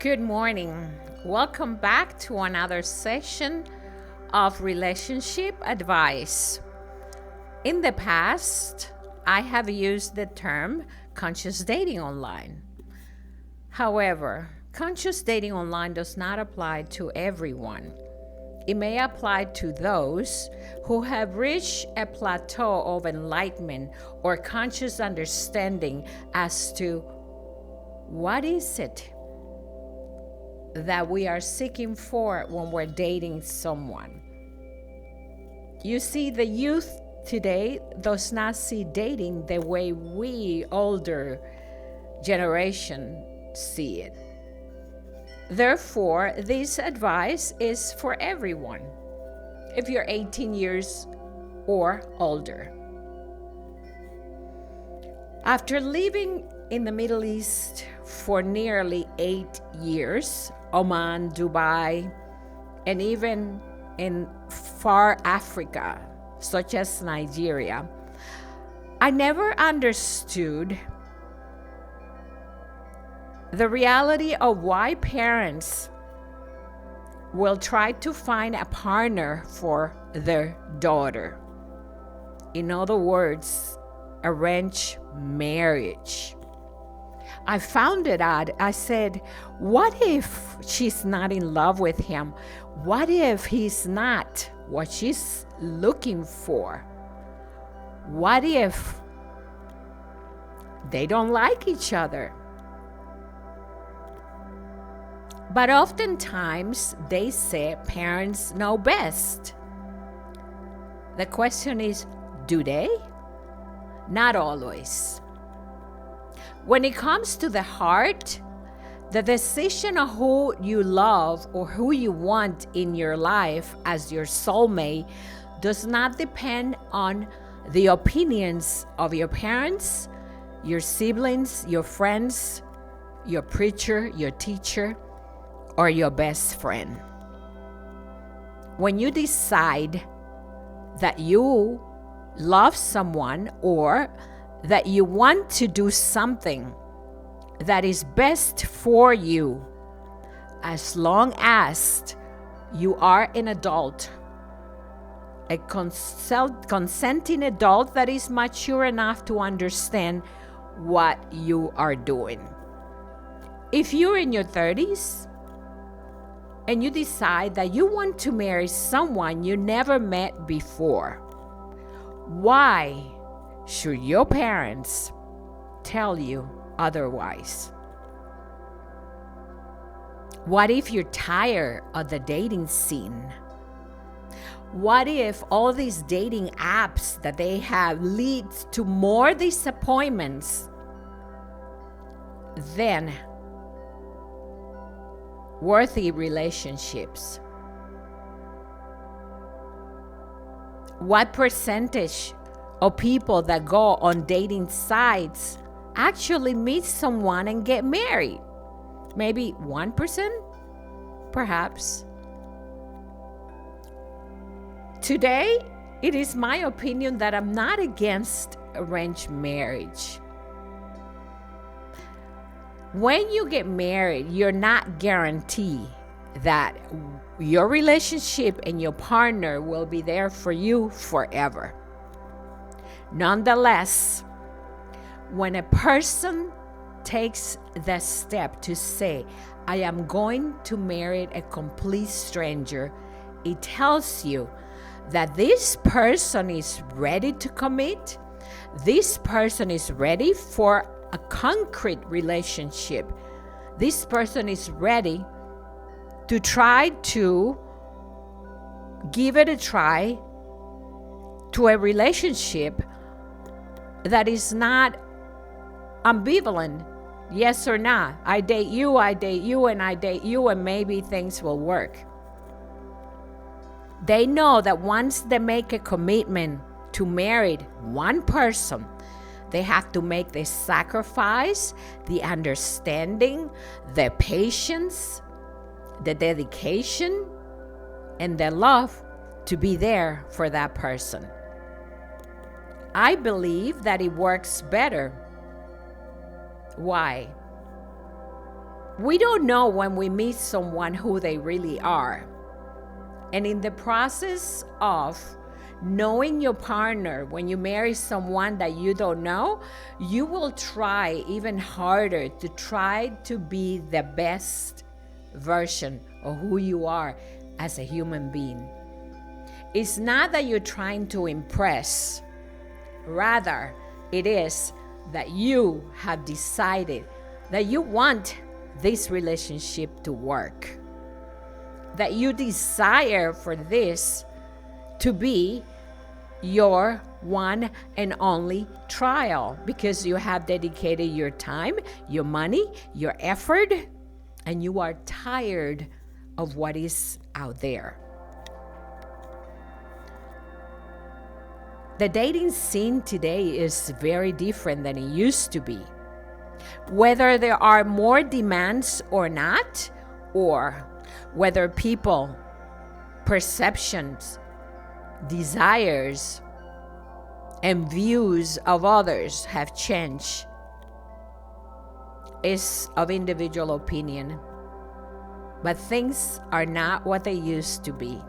Good morning. Welcome back to another session of relationship advice. In the past, I have used the term conscious dating online. However, conscious dating online does not apply to everyone. It may apply to those who have reached a plateau of enlightenment or conscious understanding as to what is it that we are seeking for when we're dating someone. You see, the youth today does not see dating the way we older generation see it. Therefore, this advice is for everyone if you're 18 years or older. After living in the Middle East for nearly 8 years, Oman, Dubai, and even in far Africa, such as Nigeria, I never understood the reality of why parents will try to find a partner for their daughter. In other words, arranged marriage. I found it odd. I said, what if she's not in love with him? What if he's not what she's looking for? What if they don't like each other? But oftentimes they say parents know best. The question is, do they? Not always. When it comes to the heart, the decision of who you love or who you want in your life as your soulmate does not depend on the opinions of your parents, your siblings, your friends, your preacher, your teacher, or your best friend. When you decide that you love someone or that you want to do something that is best for you, as long as you are an adult, a consenting adult that is mature enough to understand what you are doing. If you're in your 30s and you decide that you want to marry someone you never met before, why should your parents tell you otherwise? What if you're tired of the dating scene? What if all these dating apps that they have lead to more disappointments than worthy relationships? What percentage of people that go on dating sites actually meet someone and get married? Maybe 1%? Perhaps. Today, it is my opinion that I'm not against arranged marriage. When you get married, you're not guaranteed that your relationship and your partner will be there for you forever. Nonetheless, when a person takes the step to say, I am going to marry a complete stranger, it tells you that this person is ready to commit. This person is ready for a concrete relationship. This person is ready to try to give it a try to a relationship that is not ambivalent, yes or not. I date you, and I date you, and maybe things will work. They know that once they make a commitment to marry one person, they have to make the sacrifice, the understanding, the patience, the dedication, and the love to be there for that person. I believe that it works better. Why? We don't know when we meet someone who they really are. And in the process of knowing your partner, when you marry someone that you don't know, you will try even harder to try to be the best version of who you are as a human being. It's not that you're trying to impress. Rather, it is that you have decided that you want this relationship to work. That you desire for this to be your one and only trial, because you have dedicated your time, your money, your effort, and you are tired of what is out there. The dating scene today is very different than it used to be. Whether there are more demands or not, or whether people, perceptions, desires, and views of others have changed, is of individual opinion. But things are not what they used to be.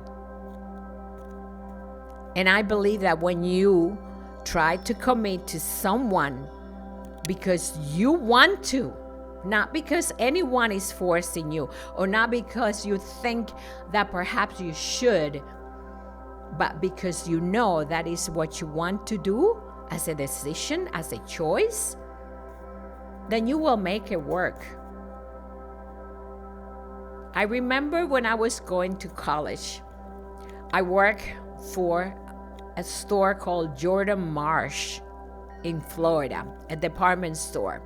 And I believe that when you try to commit to someone because you want to, not because anyone is forcing you, or not because you think that perhaps you should, but because you know that is what you want to do as a decision, as a choice, then you will make it work. I remember when I was going to college, I worked for a store called Jordan Marsh in Florida, a department store,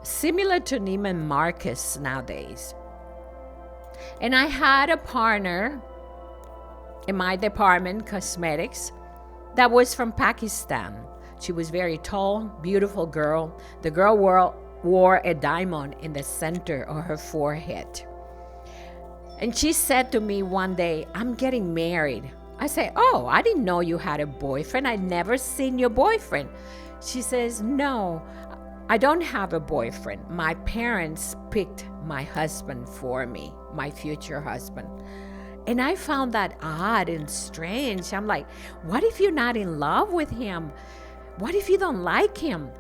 similar to Neiman Marcus nowadays. And I had a partner in my department, cosmetics, that was from Pakistan. She was very tall, beautiful girl. The girl wore a diamond in the center of her forehead. And she said to me one day, "I'm getting married." I say, "Oh, I didn't know you had a boyfriend. I'd never seen your boyfriend." She says, "No, I don't have a boyfriend. My parents picked my husband for me, my future husband." And I found that odd and strange. I'm like, what if you're not in love with him? What if you don't like him?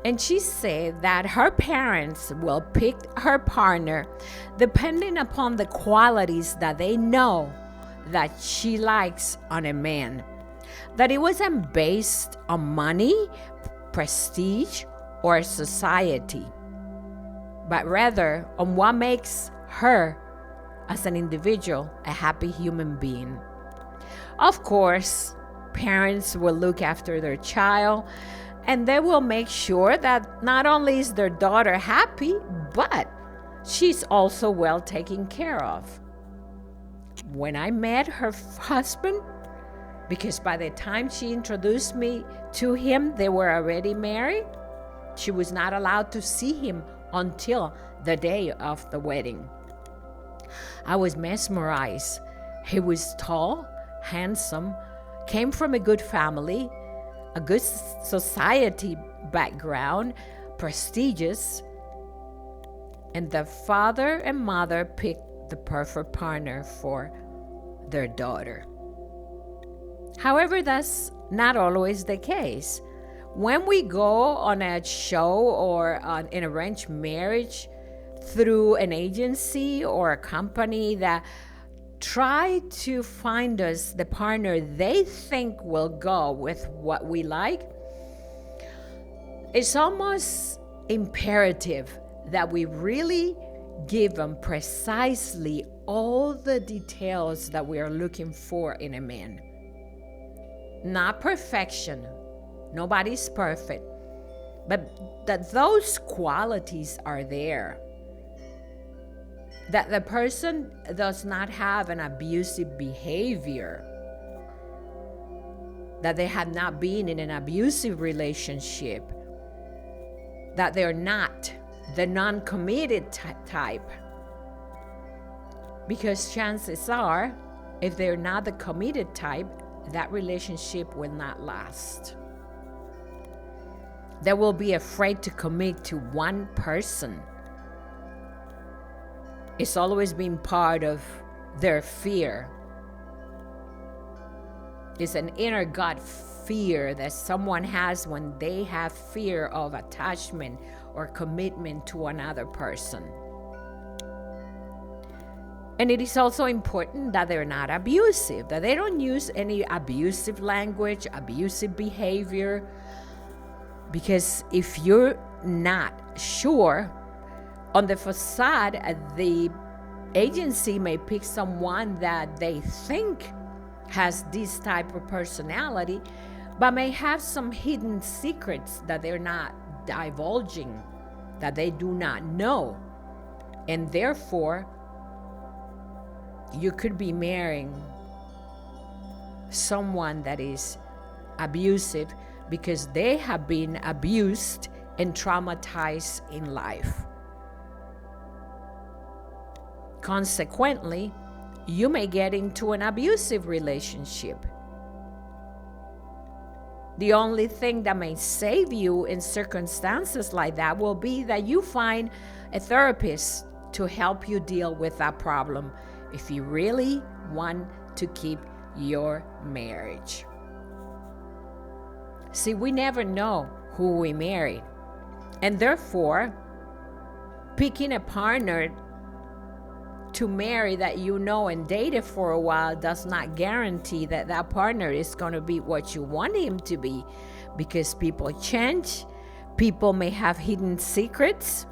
And she said that her parents will pick her partner depending upon the qualities that they know that she likes on a man. That it wasn't based on money, prestige, or society, but rather on what makes her as an individual a happy human being. Of course, parents will look after their child, and they will make sure that not only is their daughter happy, but she's also well taken care of. When I met her husband, because by the time she introduced me to him, they were already married, she was not allowed to see him until the day of the wedding. I was mesmerized. He was tall, handsome, came from a good family, a good society background, prestigious, and the father and mother picked the perfect partner for their daughter. However, that's not always the case. When we go on a show or on an arranged marriage through an agency or a company that try to find us the partner they think will go with what we like, it's almost imperative that we really give them precisely all the details that we are looking for in a man. Not perfection. Nobody's perfect. But that those qualities are there. That the person does not have an abusive behavior. That they have not been in an abusive relationship. That they're not the non-committed type. Because chances are, if they're not the committed type, that relationship will not last. They will be afraid to commit to one person It's always been part of their fear. It's an inner God fear that someone has when they have fear of attachment or commitment to another person. And it is also important that they're not abusive, that they don't use any abusive language, abusive behavior. Because if you're not sure, on the facade, the agency may pick someone that they think has this type of personality, but may have some hidden secrets that they're not divulging, that they do not know. And therefore, you could be marrying someone that is abusive because they have been abused and traumatized in life. Consequently, you may get into an abusive relationship. The only thing that may save you in circumstances like that will be that you find a therapist to help you deal with that problem if you really want to keep your marriage. See, we never know who we marry, and therefore, picking a partner to marry that you know and dated for a while does not guarantee that that partner is going to be what you want him to be, because people change. People may have hidden secrets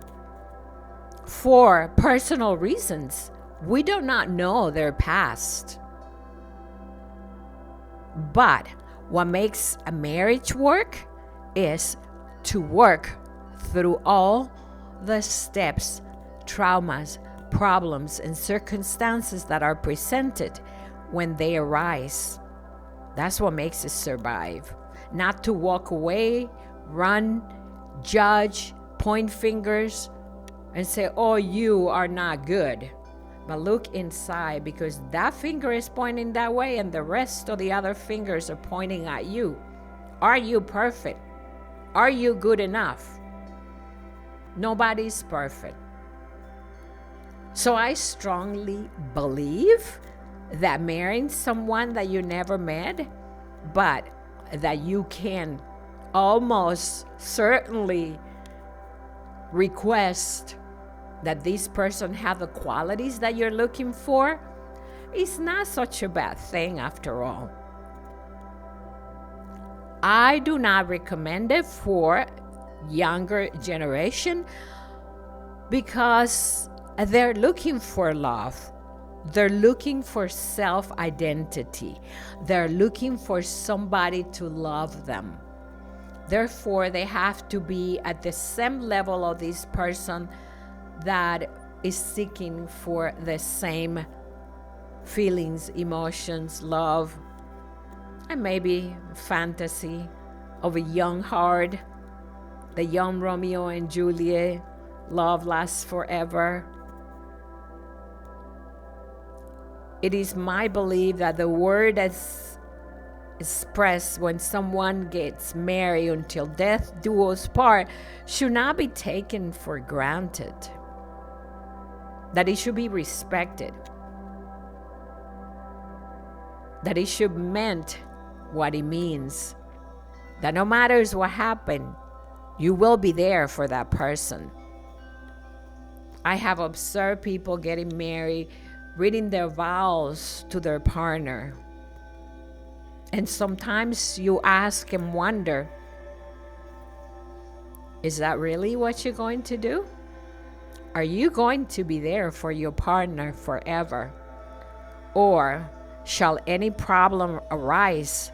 for personal reasons. We do not know their past. But what makes a marriage work is to work through all the steps, traumas, problems, and circumstances that are presented when they arise. That's what makes us survive. Not to walk away, run, judge, point fingers, and say, oh, you are not good. But look inside, because that finger is pointing that way and the rest of the other fingers are pointing at you. Are you perfect? Are you good enough? Nobody's perfect. So I strongly believe that marrying someone that you never met, but that you can almost certainly request that this person have the qualities that you're looking for, is not such a bad thing after all. I do not recommend it for younger generation because they're looking for love. They're looking for self-identity. They're looking for somebody to love them. Therefore, they have to be at the same level of this person that is seeking for the same feelings, emotions, love, and maybe fantasy of a young heart, the young Romeo and Juliet, love lasts forever. It is my belief that the word that's expressed when someone gets married until death do us part should not be taken for granted. That it should be respected. That it should meant what it means. That no matter what happened, you will be there for that person. I have observed people getting married, reading their vows to their partner. And sometimes you ask and wonder, is that really what you're going to do? Are you going to be there for your partner forever? Or shall any problem arise,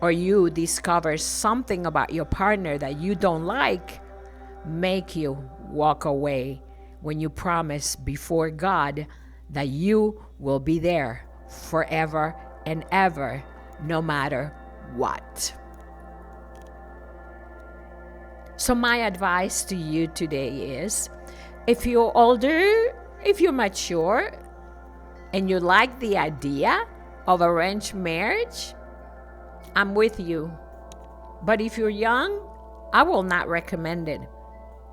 or you discover something about your partner that you don't like, make you walk away when you promise before God that you will be there forever and ever, no matter what? So my advice to you today is, if you're older, if you're mature, and you like the idea of arranged marriage, I'm with you. But if you're young, I will not recommend it,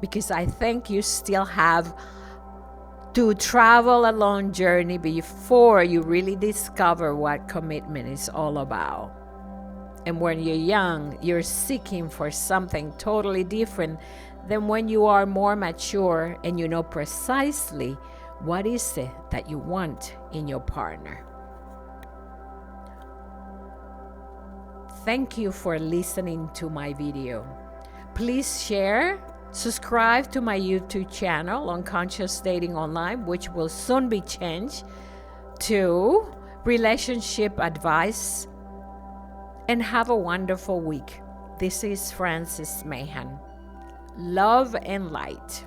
because I think you still have to travel a long journey before you really discover what commitment is all about. And when you're young, you're seeking for something totally different than when you are more mature and you know precisely what is it that you want in your partner. Thank you for listening to my video. Please share, subscribe to my YouTube channel, Unconscious Dating Online, which will soon be changed to Relationship Advice, and have a wonderful week. This is Francis Mahan. Love and light.